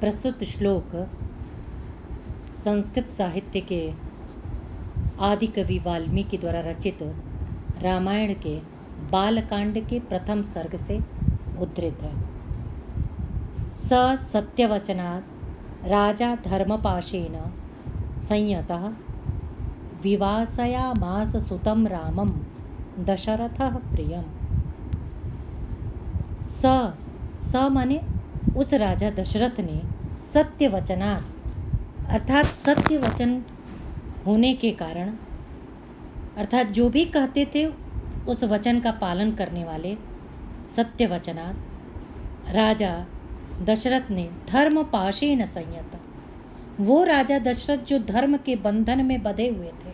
प्रस्तुत श्लोक संस्कृत साहित्य के आदि कवि वाल्मीकि द्वारा रचित रामायण के बालकांड के प्रथम सर्ग से उद्धृत है। स सत्यवचनात् राजा धर्मपाशेन संयतः विवासयामास सुतं रामं दशरथः प्रियम्। स माने उस राजा दशरथ ने सत्य वचनात् अर्थात सत्य वचन होने के कारण अर्थात जो भी कहते थे उस वचन का पालन करने वाले सत्य वचनात् राजा दशरथ ने धर्म पाशेन संयत, वो राजा दशरथ जो धर्म के बंधन में बंधे हुए थे,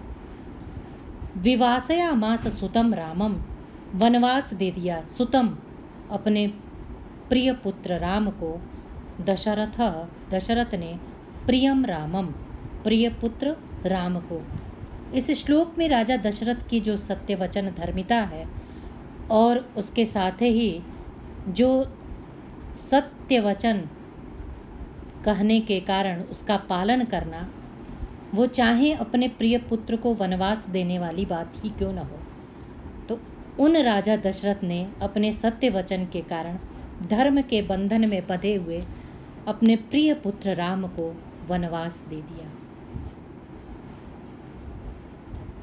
विवासयामास सुतम रामम, वनवास दे दिया सुतम अपने प्रिय पुत्र राम को, दशरथ ने प्रियम रामम, प्रिय पुत्र राम को। इस श्लोक में राजा दशरथ की जो सत्य वचन धर्मिता है और उसके साथ ही जो सत्य वचन कहने के कारण उसका पालन करना, वो चाहे अपने प्रिय पुत्र को वनवास देने वाली बात ही क्यों न हो, तो उन राजा दशरथ ने अपने सत्य वचन के कारण धर्म के बंधन में बंधे हुए अपने प्रिय पुत्र राम को वनवास दे दिया।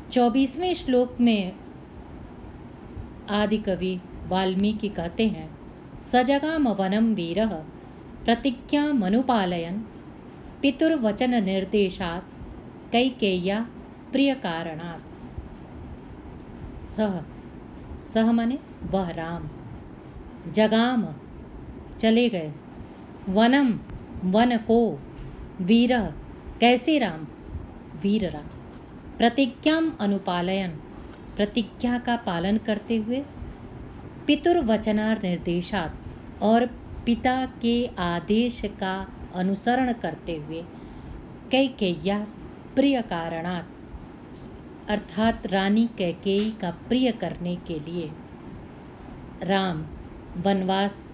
24वें श्लोक में आदि कवि वाल्मीकि कहते हैं, सजगाम वनम वीरः प्रतिज्ञामनुपालयन् पितुर्वचन निर्देशात् कैकेय्या प्रिय कारणात्। सह माने वह राम, जगाम चले गए, वनम वन को, वीरः कैसे राम, वीर राम, प्रतिज्ञाम अनुपालयन प्रतिज्ञा का पालन करते हुए, पितुर्वचनार निर्देशात् और पिता के आदेश का अनुसरण करते हुए, कैकेय्या प्रिय कारणात् अर्थात रानी कैकेयी का प्रिय करने के लिए राम वनवास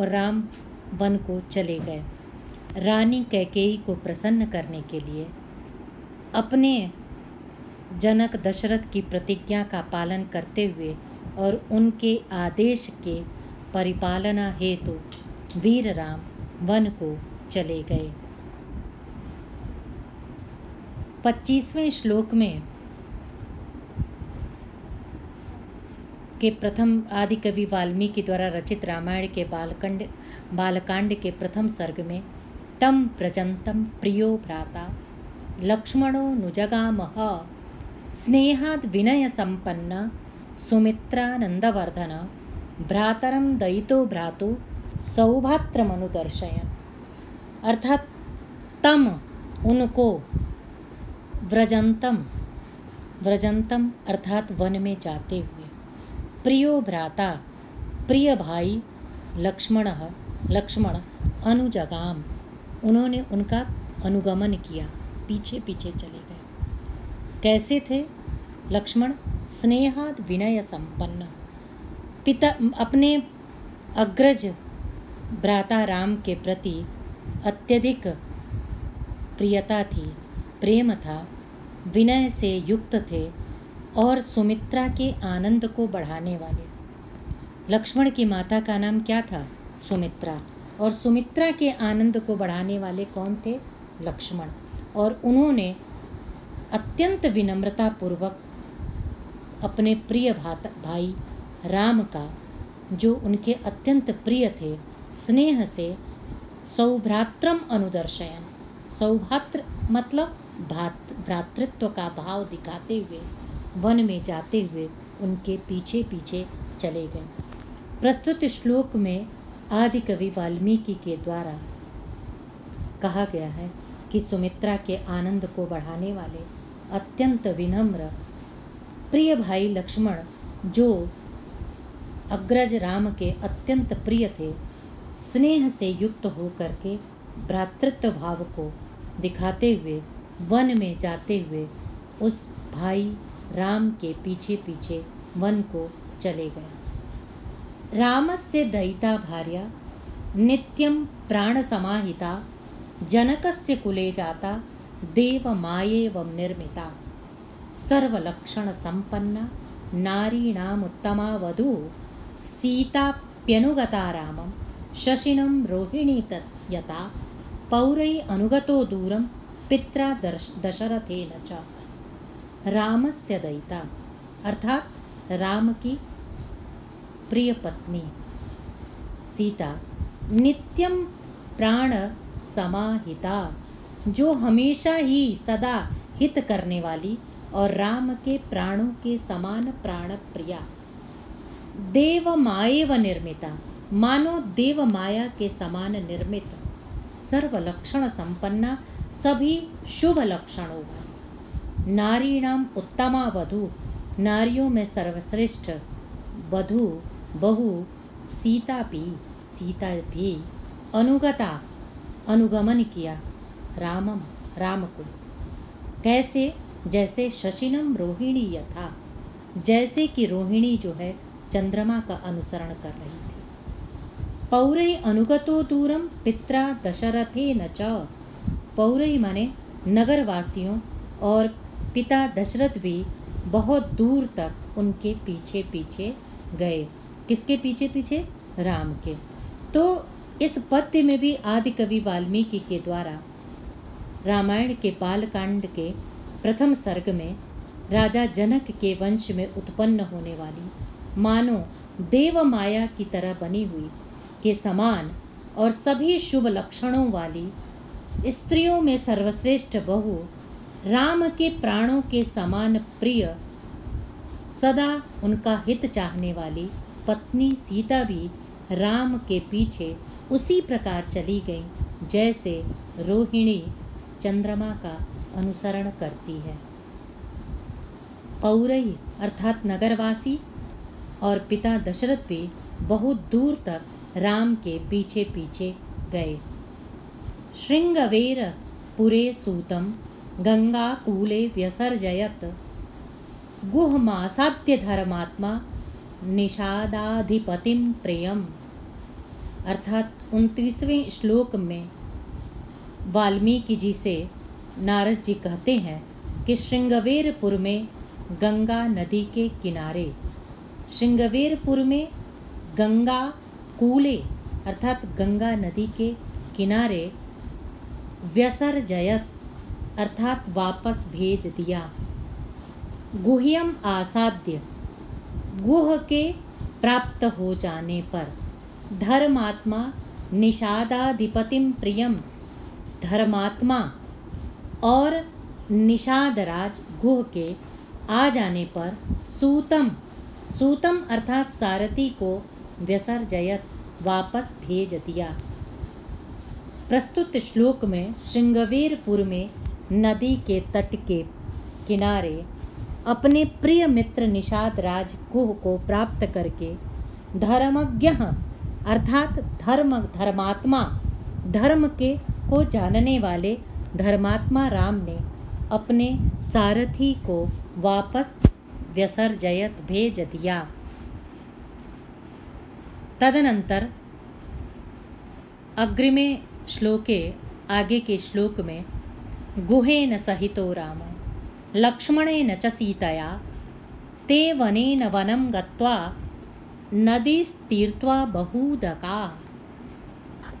राम वन को चले गए। रानी कैकेयी को प्रसन्न करने के लिए अपने जनक दशरथ की प्रतिज्ञा का पालन करते हुए और उनके आदेश के परिपालना हेतु वीर राम वन को चले गए। 25वें श्लोक में के प्रथम आदि कवि वाल्मीकि द्वारा रचित रामायण के बालकांड के प्रथम सर्ग में तम प्रजंतम प्रियो भ्राता लक्ष्मणो नुजगामः स्नेहाद् विनय संपन्न सुमित्रानंदवर्धन भ्रातरम दयितो भ्रातु सौभात्रमनुदर्शयन्। अर्थात तम उनको, व्रजंतम अर्थात वन में जाते हुए, प्रियो भ्राता प्रिय भाई, लक्ष्मण अनुजगाम उन्होंने उनका अनुगमन किया, पीछे पीछे चले गए। कैसे थे लक्ष्मण, स्नेहाद विनय संपन्न, पिता अपने अग्रज भ्राता राम के प्रति अत्यधिक प्रियता थी, प्रेम था, विनय से युक्त थे और सुमित्रा के आनंद को बढ़ाने वाले। लक्ष्मण की माता का नाम क्या था? सुमित्रा, और सुमित्रा के आनंद को बढ़ाने वाले कौन थे? लक्ष्मण। और उन्होंने अत्यंत विनम्रता पूर्वक अपने प्रिय भाई राम का, जो उनके अत्यंत प्रिय थे, स्नेह से सौभ्रात्रम अनुदर्शयन, सौभात्र मतलब भ्रातृत्व का भाव दिखाते हुए वन में जाते हुए उनके पीछे पीछे चले गए। प्रस्तुत श्लोक में आदि कवि वाल्मीकि के द्वारा कहा गया है कि सुमित्रा के आनंद को बढ़ाने वाले अत्यंत विनम्र प्रिय भाई लक्ष्मण, जो अग्रज राम के अत्यंत प्रिय थे, स्नेह से युक्त होकर के भ्रातृत्व भाव को दिखाते हुए वन में जाते हुए उस भाई राम के पीछे पीछे वन को चले गए। रामस्य दयिता भार्या नित्यं प्राण समाहिता जनकस्य कुले जाता देवमायेवं निर्मिता सर्वलक्षण संपन्ना नारीणामुत्तमा वधू सीताप्यनुगता रामं शशिनं रोहिणी यथा पौरै अनुगतो दूरं पित्रा दशरथेन च। रामस्य दयिता अर्थात राम की प्रिय पत्नी सीता नित्यम प्राण समाहिता, जो हमेशा ही सदा हित करने वाली और राम के प्राणों के समान प्राण प्रिया। देव मायेव निर्मिता, मानो देव माया के समान निर्मित। सर्व लक्षण संपन्ना, सभी शुभ लक्षणों वाली। नारीणाम उत्तमा वधू, नारियों में सर्वश्रेष्ठ वधू बहु सीता भी अनुगता अनुगमन किया रामम राम को। कैसे? जैसे शशिनम रोहिणी यथा, जैसे कि रोहिणी जो है चंद्रमा का अनुसरण कर रही थी। पौरै अनुगतो दूरम पित्रा दशरथेन च, पौरै माने नगरवासियों और पिता दशरथ भी बहुत दूर तक उनके पीछे पीछे गए। किसके पीछे पीछे? राम के। तो इस पद्य में भी आदि कवि वाल्मीकि के द्वारा रामायण के बालकांड के प्रथम सर्ग में राजा जनक के वंश में उत्पन्न होने वाली मानो देव माया की तरह बनी हुई के समान और सभी शुभ लक्षणों वाली स्त्रियों में सर्वश्रेष्ठ बहू, राम के प्राणों के समान प्रिय, सदा उनका हित चाहने वाली पत्नी सीता भी राम के पीछे उसी प्रकार चली गई जैसे रोहिणी चंद्रमा का अनुसरण करती है। पौरै अर्थात नगरवासी और पिता दशरथ भी बहुत दूर तक राम के पीछे पीछे गए। श्रृंगवेर पुरे सूतं गंगा कूले व्यसर्जयत गुहमासाद्य धर्मात्मा निषादाधिपतिम प्रियम। अर्थात 29वें श्लोक में वाल्मीकि जी से नारद जी कहते हैं कि श्रृंगवेरपुर में गंगा नदी के किनारे, श्रृंगवेरपुर में गंगा कूले अर्थात गंगा नदी के किनारे व्यसर्जयत अर्थात वापस भेज दिया। गुह्यम आसाद्य, गुह के प्राप्त हो जाने पर, धर्मात्मा निषादाधिपतिम प्रियम, धर्मात्मा और निषादराज गुह के आ जाने पर सूतम, सूतम अर्थात सारथी को व्यसर्जयत वापस भेज दिया। प्रस्तुत श्लोक में श्रृंगवेरपुर में नदी के तट के किनारे अपने प्रिय मित्र निषाद राज गुह को प्राप्त करके धर्मज्ञ अर्थात धर्मात्मा, धर्म के को जानने वाले धर्मात्मा राम ने अपने सारथी को वापस व्यसर्जयत भेज दिया। तदनंतर अग्रिमे श्लोके आगे के श्लोक में गुहेन सहितो रामो लक्ष्मणेन च सीतया ते वनेन वनं गत्वा नदीस्तीर्त्वा बहूदका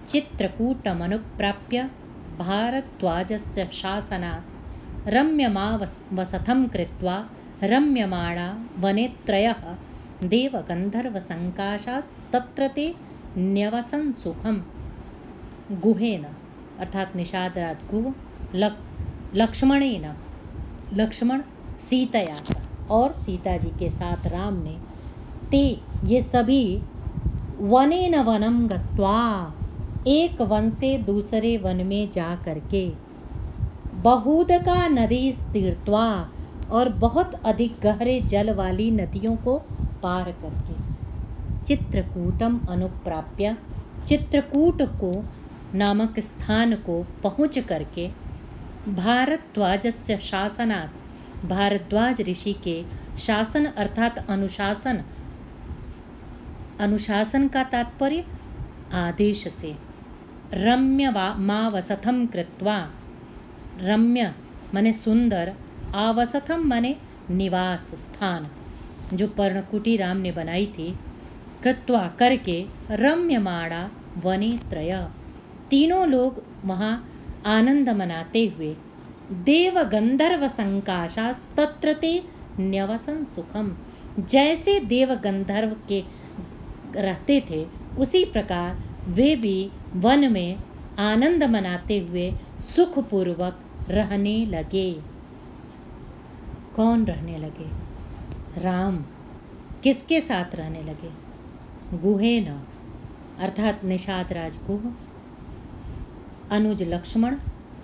चित्रकूटमनुप्राप्य भारद्वाजस्य शासनात् रम्यमावसथं कृत्वा रम्यमाणा वनेत्रयः देवगन्धर्वसङ्काशास्तत्र ते न्यवसन् सुखम्। गुहेन अर्थात निषादराज गुह, लक्ष्मणेन लक्ष्मण सीतया और सीता जी के साथ राम ने ते ये सभी वनेन वनं गत्वा एक वन से दूसरे वन में जा करके बहूदका नदी तीर्थवा और बहुत अधिक गहरे जल वाली नदियों को पार करके चित्रकूटम अनुप्राप्य चित्रकूट को नामक स्थान को पहुँच करके भारद्वाजस्य शासनात् भारद्वाज ऋषि के शासन अर्थात अनुशासन, अनुशासन का तात्पर्य आदेश से, रम्यमावसथं कृत्वा, रम्य माने सुंदर, आवसथम माने निवास स्थान, जो पर्णकुटी राम ने बनाई थी, कृत्वा करके, रम्यमाणा वने त्रय, तीनों लोग वहाँ आनंद मनाते हुए, देव गंधर्व संकाशा तत्र ते न्यवसन सुखम, जैसे देव गंधर्व के रहते थे उसी प्रकार वे भी वन में आनंद मनाते हुए सुखपूर्वक रहने लगे। कौन रहने लगे? राम। किसके साथ रहने लगे? गुहेन अर्थात निषाद राज गुह, अनुज लक्ष्मण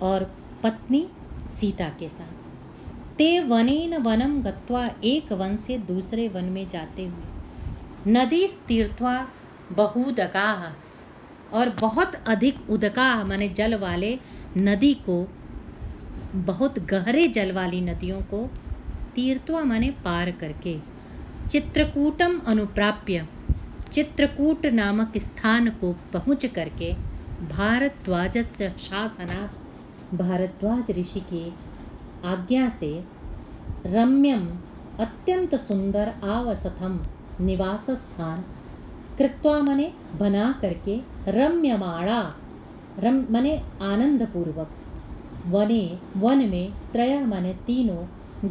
और पत्नी सीता के साथ। ते वनेन वनम गत्वा, एक वन से दूसरे वन में जाते हुए, नदी तीर्थवा बहुदकाः, और बहुत अधिक उदकाः माने जल वाले नदी को, बहुत गहरे जल वाली नदियों को, तीर्थवा माने पार करके, चित्रकूटम अनुप्राप्य, चित्रकूट नामक स्थान को पहुँच करके, भारद्वाजस्य शासनात्, भारद्वाज ऋषि की आज्ञा से, रम्यम अत्यंत सुंदर, आवसथम निवास स्थान, कृत्वा मने बना करके, रम्यमाणा रम मने आनंद पूर्वक, वने वन में, त्रय मने तीनों,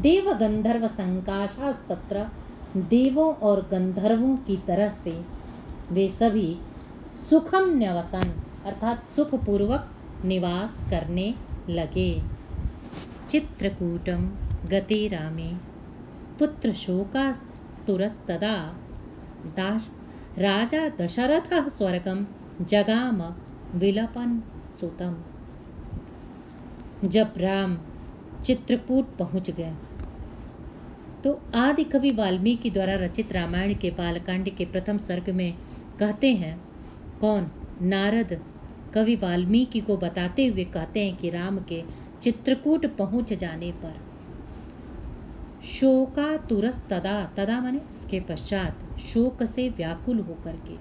देव गंधर्व संकाशास्तत्र, देवों और गंधर्वों की तरह से वे सभी सुखम न्यवसन अर्थात सुखपूर्वक निवास करने लगे। चित्रकूटम गते रामे पुत्र शोकातुरस्तदा दाश राजा दशरथः स्वर्गम जगाम विलपन सुतम। जब राम चित्रकूट पहुंच गए तो आदि कवि वाल्मीकि द्वारा रचित रामायण के बालकांड के प्रथम सर्ग में कहते हैं, कौन? नारद कवि वाल्मीकि को बताते हुए कहते हैं कि राम के चित्रकूट पहुंच जाने पर, शोकातुरस्तदा, तदा माने उसके पश्चात, शोक से व्याकुल होकर के,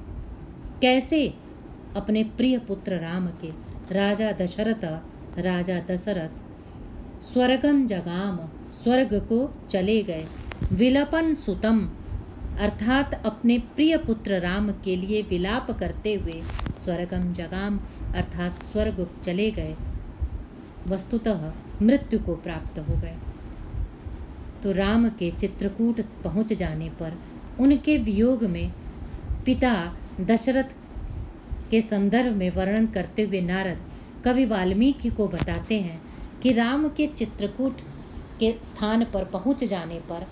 कैसे? अपने प्रिय पुत्र राम के, राजा दशरथ स्वर्गम जगाम, स्वर्ग को चले गए, विलपन सुतम अर्थात अपने प्रिय पुत्र राम के लिए विलाप करते हुए, स्वर्गम जगाम अर्थात स्वर्ग चले गए, वस्तुतः मृत्यु को प्राप्त हो गए। तो राम के चित्रकूट पहुंच जाने पर उनके वियोग में पिता दशरथ के संदर्भ में वर्णन करते हुए नारद कवि वाल्मीकि को बताते हैं कि राम के चित्रकूट के स्थान पर पहुंच जाने पर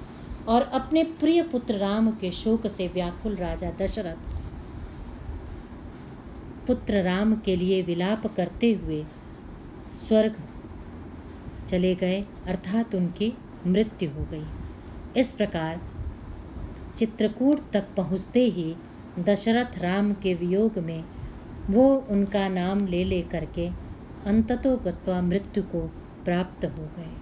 और अपने प्रिय पुत्र राम के शोक से व्याकुल राजा दशरथ पुत्र राम के लिए विलाप करते हुए स्वर्ग चले गए अर्थात उनकी मृत्यु हो गई। इस प्रकार चित्रकूट तक पहुँचते ही दशरथ राम के वियोग में वो उनका नाम ले करके अंततो गत्वा मृत्यु को प्राप्त हो गए।